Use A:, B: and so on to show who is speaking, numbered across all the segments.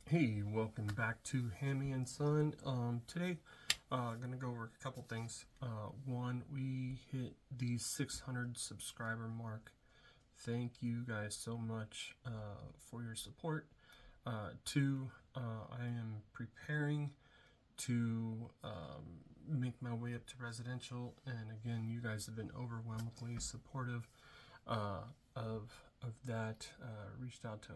A: Hey, welcome back to Hammie&Son. Today, gonna go over a couple things. One, we hit the 600 subscriber mark. Thank you guys so much for your support. Two, I am preparing to make my way up to residential, and again, you guys have been overwhelmingly supportive of that. Reached out to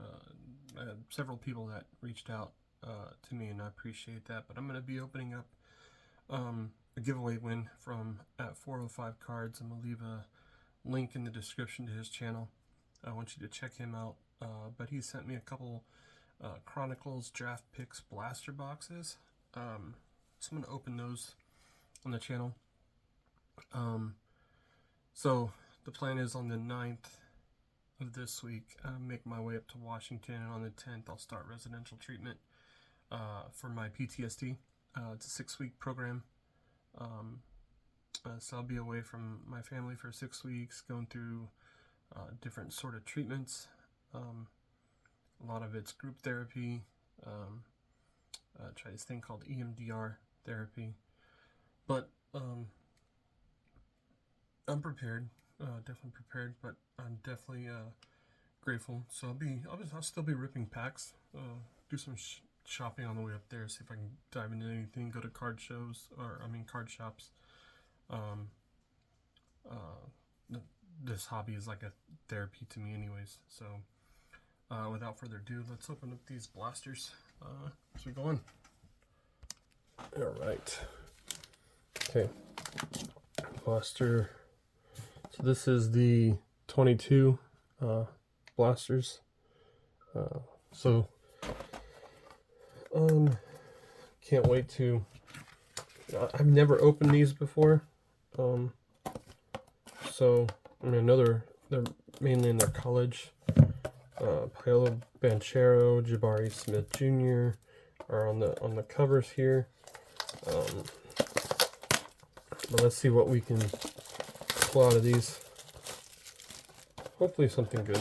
A: several people that reached out to me, and I appreciate that. But I'm going to be opening up a giveaway win from at 405 Cards. I'm going to leave a link in the description to his channel. I want you to check him out. But he sent me a couple Chronicles draft picks blaster boxes. So I'm going to open those on the channel. So the plan is on the 9th of this week, make my way up to Washington, and on the 10th I'll start residential treatment for my PTSD. It's a 6-week program. So I'll be away from my family for 6 weeks, going through different sort of treatments. A lot of it's group therapy. Try this thing called EMDR therapy. But I'm prepared, definitely prepared, but I'm definitely grateful. So I'll still be ripping packs, do some shopping on the way up there, see if I can dive into anything, go to card shows, card shops. This hobby is like a therapy to me anyways. So without further ado, let's open up these blasters as we go on. All right. Okay. Blaster. So this is the 22 blasters. Can't wait to. I've never opened these before. So I know they're mainly in their college. Paolo Banchero, Jabari Smith Jr. are on the covers here. But let's see what we can pull out of these. Hopefully something good.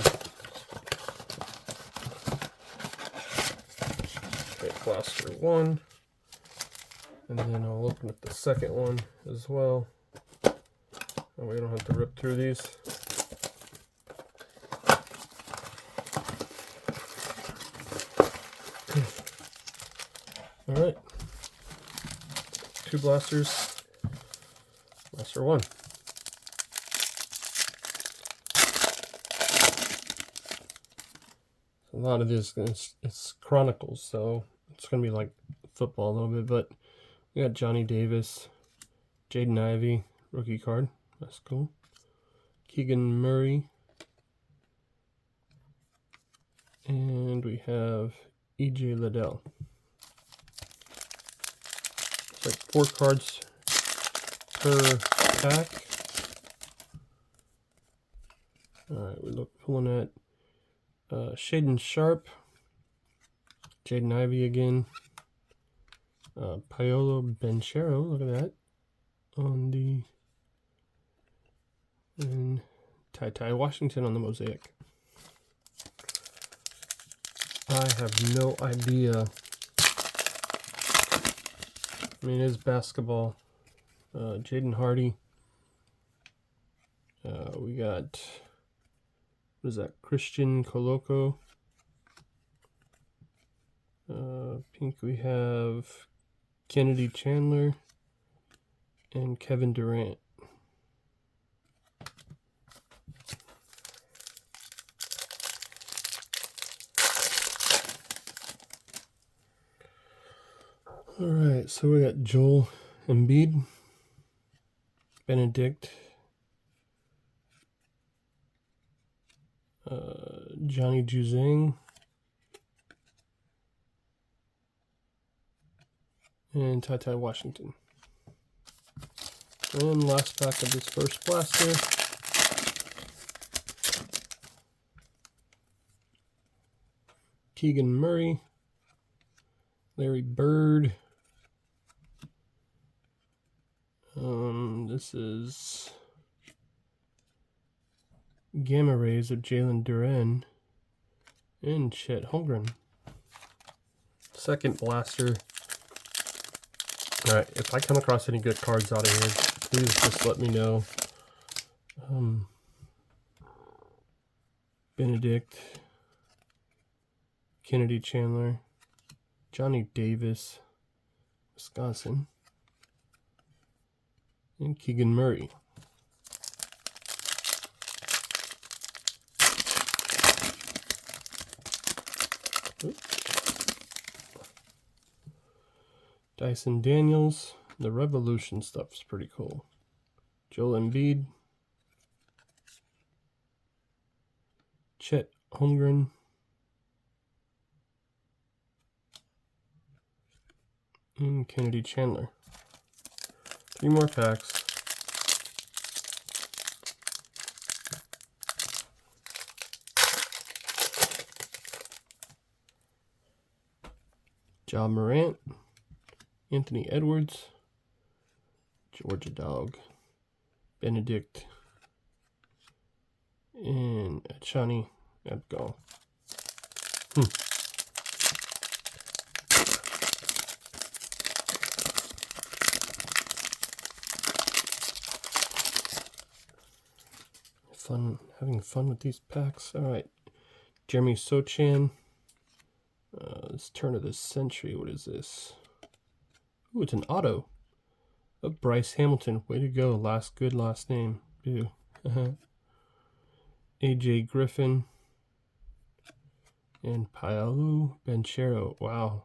A: Okay, blaster 1. And then I'll open up the second one as well. And we don't have to rip through these. Alright. 2 blasters. Blaster 1. A lot of this it's Chronicles, so it's gonna be like football a little bit. But we got Johnny Davis, Jaden Ivey, rookie card. That's cool. Keegan Murray, and we have E.J. Liddell. It's like 4 cards per pack. Alright, we're pulling at Shaden Sharp, Jaden Ivey again, Paolo Banchero, look at that, on the, and Ty Washington on the mosaic. I have no idea. I mean, it is basketball. Jaden Hardy. We got, what is that? Christian Coloco. Pink, we have Kennedy Chandler and Kevin Durant. All right, so we got Joel Embiid, Benedict, Johnny Juzang, and Ty Washington. And last pack of this first blaster. Keegan Murray, Larry Bird. This is Gamma Rays of Jalen Duren and Chet Holmgren. second blaster. Alright, if I come across any good cards out of here, please just let me know. Benedict, Kennedy Chandler, Johnny Davis, Wisconsin, and Keegan Murray. Dyson Daniels. The Revolution stuff's pretty cool. Joel Embiid. Chet Holmgren. And Kennedy Chandler. 3 more packs. Ja Morant. Anthony Edwards. Georgia Dog. Benedict. And Chani Abgal. Having fun with these packs. All right, Jeremy Sochan. This turn of the century. What is this? Ooh, it's an auto of Bryce Hamilton. Way to go! Good last name. Ew. AJ Griffin and Paolo Banchero. Wow.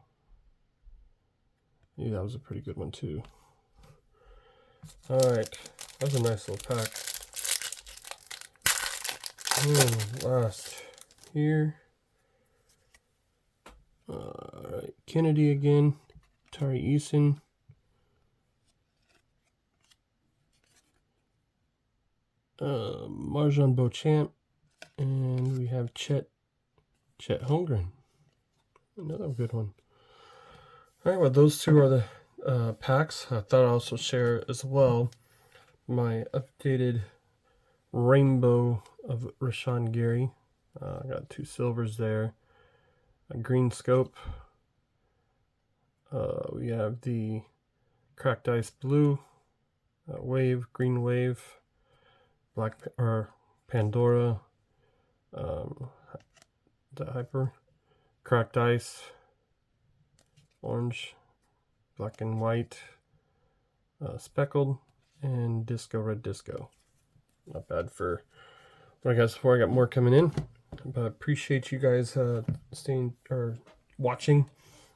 A: Yeah, that was a pretty good one too. All right, that was a nice little pack. Last here. All right, Kennedy again. Tari Eason. Marjan Beauchamp. And we have Chet Holmgren. Another good one. All right, well, those two are the packs. I thought I'd also share as well my updated rainbow of Rashawn Gary. I got 2 silvers there. A green scope. We have the Cracked Ice Blue, Wave, Green Wave, Black or Pandora, the Hyper, Cracked Ice, Orange, Black and White, Speckled, and Disco Red Disco. Not bad for what I got before. I got more coming in, but I appreciate you guys staying or watching.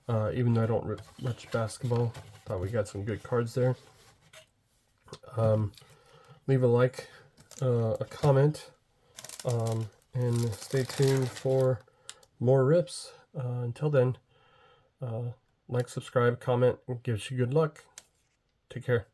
A: Even though I don't much basketball, thought we got some good cards there. Leave a like, a comment, and stay tuned for more rips. Until then, like, subscribe, comment, and gives you good luck. Take care.